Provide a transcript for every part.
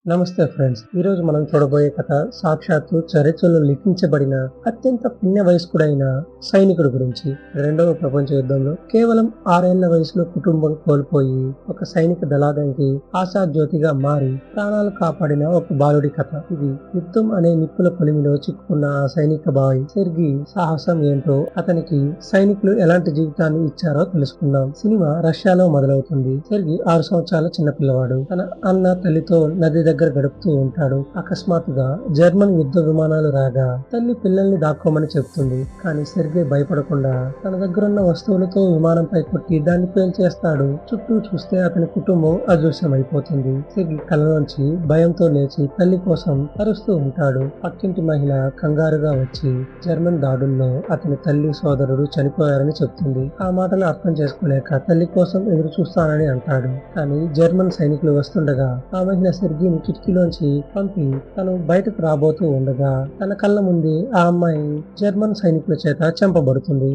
నమస్తే ఫ్రెండ్స్, ఈరోజు మనం చూడబోయే కథ సాక్షాత్తు చరిత్రలో లిఖించబడిన అత్యంత పిన్న వయస్కుడైన సైనికుడి గురించి. రెండవ ప్రపంచ యుద్ధంలో కేవలం 6 ఏళ్ల వయసులో కుటుంబం కోల్పోయి ఒక సైనిక దళానికి ఆశాజ్యోతిగా మారి ప్రాణాలు కాపాడిన ఒక బాలుడి కథ ఇది. యుద్ధం అనే నిప్పుల కొలిమిలో చిక్కుకున్న ఆ సైనిక బాయ్ సెర్గీ సాహసం ఏంటో, అతనికి సైనికులు ఎలాంటి జీవితాన్ని ఇచ్చారో తెలుసుకుందాం. సినిమా రష్యాలో మొదలవుతుంది. సెర్గీ 6 సంవత్సరాల చిన్న పిల్లవాడు. తన అన్న తల్లితో నది దగ్గర గడుపుతూ ఉంటాడు. అకస్మాత్తుగా జర్మన్ యుద్ధ విమానాలు రాగా తల్లి పిల్లల్ని దాక్కోమని చెప్తుంది. కానీ సెర్గే భయపడకుండా తన దగ్గరున్న వస్తువులతో విమానంపై కొట్టి దాన్ని పేల్చేస్తాడు. చుట్టూ చూస్తే అతని కుటుంబం అదృశ్యమైపోతుంది. సెర్గి కళ్ళలోంచి భయంతో లేచి తల్లి కోసం అరుస్తూ ఉంటాడు. పక్కింటి మహిళ కంగారుగా వచ్చి జర్మన్ దాడుల్లో అతని తల్లి సోదరుడు చనిపోయారని చెప్తుంది. ఆ మాటలు అర్థం చేసుకోలేక తల్లి కోసం ఎదురు చూస్తానని అంటాడు. కానీ జర్మన్ సైనికులు వస్తుండగా ఆ మహిళ సెర్గీని కిటికీలోంచి పంపి తను బయటకు రాబోతూ ఉండగా తన కళ్ళ ముందే ఆ అమ్మాయి జర్మన్ సైనికుల చేత చంపబడుతుంది.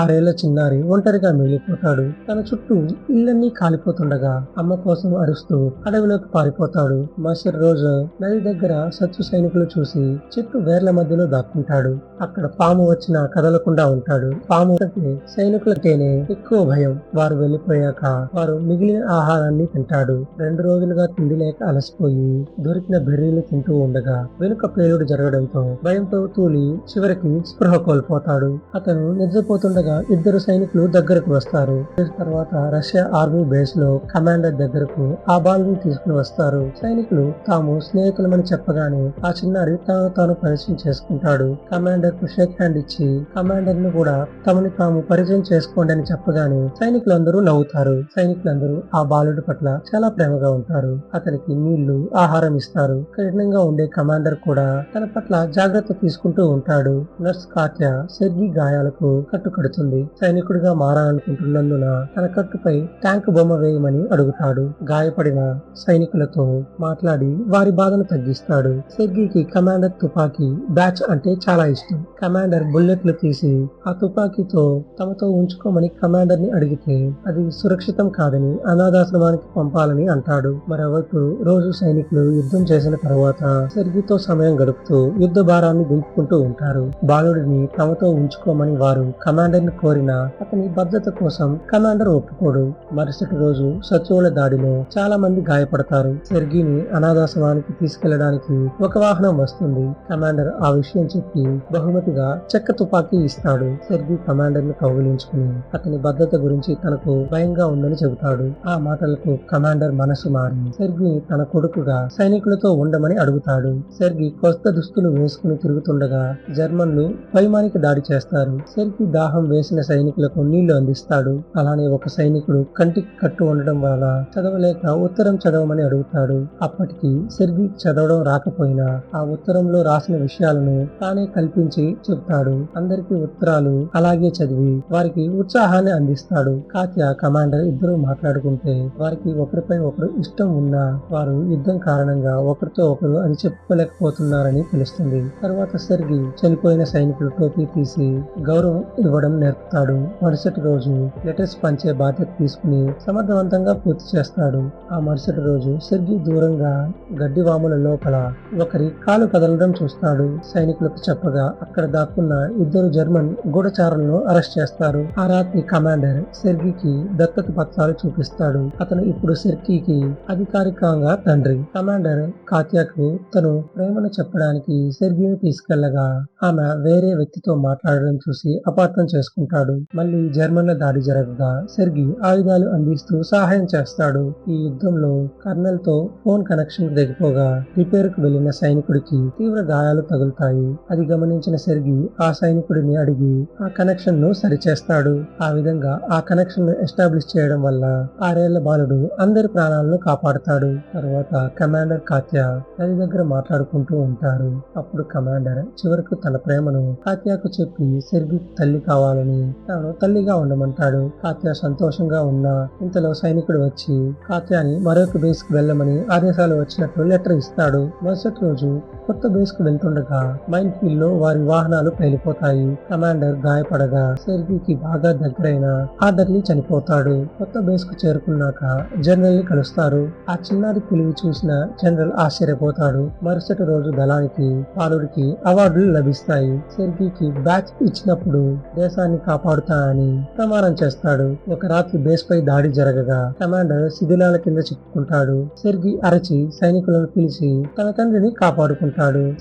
6 ఏళ్ల చిన్నారి ఒంటరిగా మిగిలిపోతాడు. తన చుట్టూ ఇళ్ళన్నీ కాలిపోతుండగా అమ్మ కోసం అరుస్తూ అడవిలోకి పారిపోతాడు. మరుసటి రోజు నది దగ్గర శత్రు సైనికులు చూసి చెట్టు వేర్ల మధ్యలో దాక్కుంటాడు. అక్కడ పాము వచ్చినా కదలకుండా ఉంటాడు. పాము అంటే సైనికులకేనే ఎక్కువ భయం. వారు వెళ్లిపోయాక వారు మిగిలిన ఆహారాన్ని తింటాడు. 2 రోజులుగా తిండి లేక అలసిపోయి దొరికిన బెర్రీలు తింటూ ఉండగా వెనుక పేలుడు జరగడంతో భయంతో తూలి చివరికి స్పృహ కోల్పోతాడు. అతను నిద్రపోతుండగా 2 సైనికులు దగ్గరకు వస్తారు. తర్వాత రష్యా ఆర్మీ బేస్ లో కమాండర్ దగ్గరకు ఆ బాలుని తీసుకుని వస్తారు. సైనికులు తాము స్నేహితులమని చెప్పగానే ఆ చిన్నారి తాను పరిచయం చేసుకుంటాడు. కమాండర్ కు షేక్ హ్యాండ్ ఇచ్చి కమాండర్ ను కూడా తమని తాము పరిచయం చేసుకోండి అని చెప్పగానే సైనికులందరూ నవ్వుతారు. సైనికులందరూ ఆ బాలుడి పట్ల చాలా ప్రేమగా ఉంటారు. అతనికి నీళ్లు, ఆహారం ఇస్తారు. కఠినంగా ఉండే కమాండర్ కూడా తన పట్ల జాగ్రత్త తీసుకుంటూ ఉంటాడు. నర్స్ కాట్యా సెర్గీ గాయాలకు కట్టు కడుతుంది. సైనికుడిగా మారాలనుకుంటున్నందున తన కట్టుపై ట్యాంక్ బొమ్మ వేయమని అడుగుతాడు. గాయపడిన సైనికులతో మాట్లాడి వారి బాధను తగ్గిస్తాడు. సెర్గీకి కమాండర్ తుపాకీ బ్యాచ్ అంటే చాలా ఇష్టం. కమాండర్ బుల్లెట్లు తీసి ఆ తుపాకీతో తమతో ఉంచుకోమని కమాండర్ ని అడిగితే అది సురక్షితం కాదని అనాథాశ్రమానికి పంపాలని అంటాడు. మరోవైపు రోజు సైనికులు యుద్ధం చేసిన తర్వాత సెర్గీతో సమయం గడుపుతూ యుద్ధ భారాన్ని దింపుకుంటూ ఉంటారు. బాలుడిని తమతో ఉంచుకోమని వారు కమాండర్ ని కోరినా అతని భద్రత కోసం కమాండర్ ఒప్పుకోడు. మరుసటి రోజు శత్రువుల దాడిలో చాలా మంది గాయపడతారు. సెర్గీని అనాథాశ్రమానికి తీసుకెళ్లడానికి ఒక వాహనం వస్తుంది. కమాండర్ ఆ విషయం చెప్పి బహుమతిగా చెక్క తుపాకీ ఇస్తాడు. సెర్గీ కమాండర్ ని కౌగిలించుకుని అతని భద్రత గురించి తనకు భయంగా ఉందని చెబుతాడు. ఆ మాటలకు కమాండర్ మనసు మారి సెర్గీని తన కొడుకుగా సైనికులతో ఉండమని అడుగుతాడు. సెర్గీ కొత్త దుస్తులు వేసుకుని తిరుగుతుండగా జర్మన్లు వైమానికి దాడి చేస్తారు. సెర్గీ దాహం వేసిన సైనికులకు నీళ్లు అందిస్తాడు. అలానే ఒక సైనికుడు కంటికి కట్టు ఉండడం వల్ల చదవలేక ఉత్తరం చదవమని అడుగుతాడు. అప్పటికి సెర్గీ చదవడం రాకపోయినా ఆ ఉత్తరంలో రాసిన విషయాలను తానే కల్పించి చెప్తాడు. అందరికీ ఉత్తరాలు అలాగే చదివి వారికి ఉత్సాహాన్ని అందిస్తాడు. కాత్యా, కమాండర్ ఇద్దరు మాట్లాడుకుంటే వారికి ఒకరిపై ఒకరు ఇష్టం ఉన్నా వారు యుద్ధం కారణంగా ఒకరితో ఒకరు అది చెప్పుకోలేకపోతున్నారని తెలుస్తుంది. తర్వాత సెర్గీ చనిపోయిన సైనికుల టోపీ తీసి గౌరవం ఇవ్వడం నేర్పుతాడు. మరుసటి రోజు లెటర్స్ పంచే బాధ్యత తీసుకుని సమర్థవంతంగా పూర్తి చేస్తాడు. ఆ మరుసటి రోజు సెర్గీ దూరంగా గడ్డివాముల లోపల ఒకరి కాలు కదలడం చూస్తాడు. సైనికులకు చెప్పగా అక్కడ దాక్కున్న 2 జర్మన్ గూఢచారులను అరెస్ట్ చేస్తారు. ఆ రాత్రి కమాండర్ సెర్గీకి దత్తత పత్రాలు చూపిస్తాడు. అతను ఇప్పుడు సెర్గీకి అధికారికంగా తండ్రి. కమాండర్ కాత్యాకు తను ప్రేమను చెప్పడానికి సెర్గీని తీసుకెళ్లగా ఆమె వేరే వ్యక్తితో మాట్లాడడం చూసి అపార్థం చేసుకుంటాడు. మళ్ళీ జర్మన్ల దాడి జరగగా సెర్గీ ఆయుధాలు అందిస్తూ సహాయం చేస్తాడు. ఈ యుద్ధంలో కర్నల్ తో ఫోన్ కనెక్షన్ తెగిపోగా రిపేర్ కు వెళ్లిన సైనికుడికి తీవ్ర గాయాలు తగులుతాయి. అది గమనించిన సెర్గీ ఆ సైనికుడిని అడిగి ఆ కనెక్షన్ ను సరిచేస్తాడు. ఆ విధంగా ఆ కనెక్షన్ ను ఎస్టాబ్లిష్ చేయడం వల్ల 6 ఏళ్ల బాలుడు అందరి ప్రాణాలను కాపాడుతాడు. తర్వాత కమాండర్ కాత్యా నది దగ్గర మాట్లాడుకుంటూ ఉంటారు. అప్పుడు కమాండర్ చివరకు తన ప్రేమను కాత్యాకు చెప్పి సెర్గీ తల్లి కావాలని తాను తల్లిగా ఉండమంటాడు. కాత్యా సంతోషంగా ఉన్నా ఇంతలో సైనికుడు వచ్చి కాత్యాని మరొక బేస్ కు వెళ్ళమని ఆదేశాలు వచ్చినట్లు లెటర్ ఇస్తాడు. మరుసటి రోజు కొత్త బేస్ కు వెళ్తుండగా మైన్ ఫీల్డ్ లో వారి వాహనాలు పేలిపోతాయి. కమాండర్ గాయపడగా సెర్గీకి బాగా దగ్గరైన ఆర్డర్లీ చనిపోతాడు. కొత్త బేస్ కు చేరుకున్నాక జనరల్ ని కలుస్తారు. ఆ చిన్నారి తెలివి చూసిన జనరల్ ఆశ్చర్యపోతాడు. మరుసటి రోజు దళానికి బాలుడికి అవార్డులు లభిస్తాయి. సెర్గీకి బ్యాచ్ ఇచ్చినప్పుడు దేశాన్ని కాపాడుతానని ప్రమాణం చేస్తాడు. ఒక రాత్రి బేస్ పై దాడి జరగగా కమాండర్ శిథిలాల కింద చిక్కుకుంటాడు. సెర్గీ అరచి సైనికులను పిలిచి తన తండ్రిని కాపాడుకుంటాడు.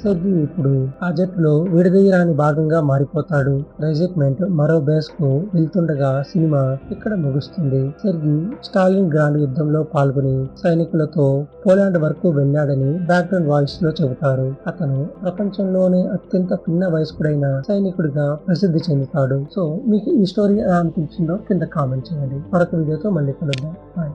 సెర్గీ ఇప్పుడు ఆ జట్టులో విడదీయరాని భాగంగా మారిపోతాడు. రెజిమెంట్ మరో బేస్ కు వెళ్తుండగా సినిమా ఇక్కడ ముగుస్తుంది. సెర్గీ స్టాలిన్ గ్రాండ్ యుద్ధంలో పాల్గొని సైనికులతో పోలాండ్ వరకు వెళ్ళాడని బ్యాక్గ్రౌండ్ వాయిస్ లో చెబుతారు. అతను ప్రపంచంలోనే అత్యంత పిన్న వయస్కుడైన సైనికుడిగా ప్రసిద్ధి చెందుతాడు. సో మీకు ఈ స్టోరీ ఎలా అనిపించిందో కింద కామెంట్ చేయండి. మరొక వీడియోతో మళ్ళీ కలుద్దాం. బాయ్.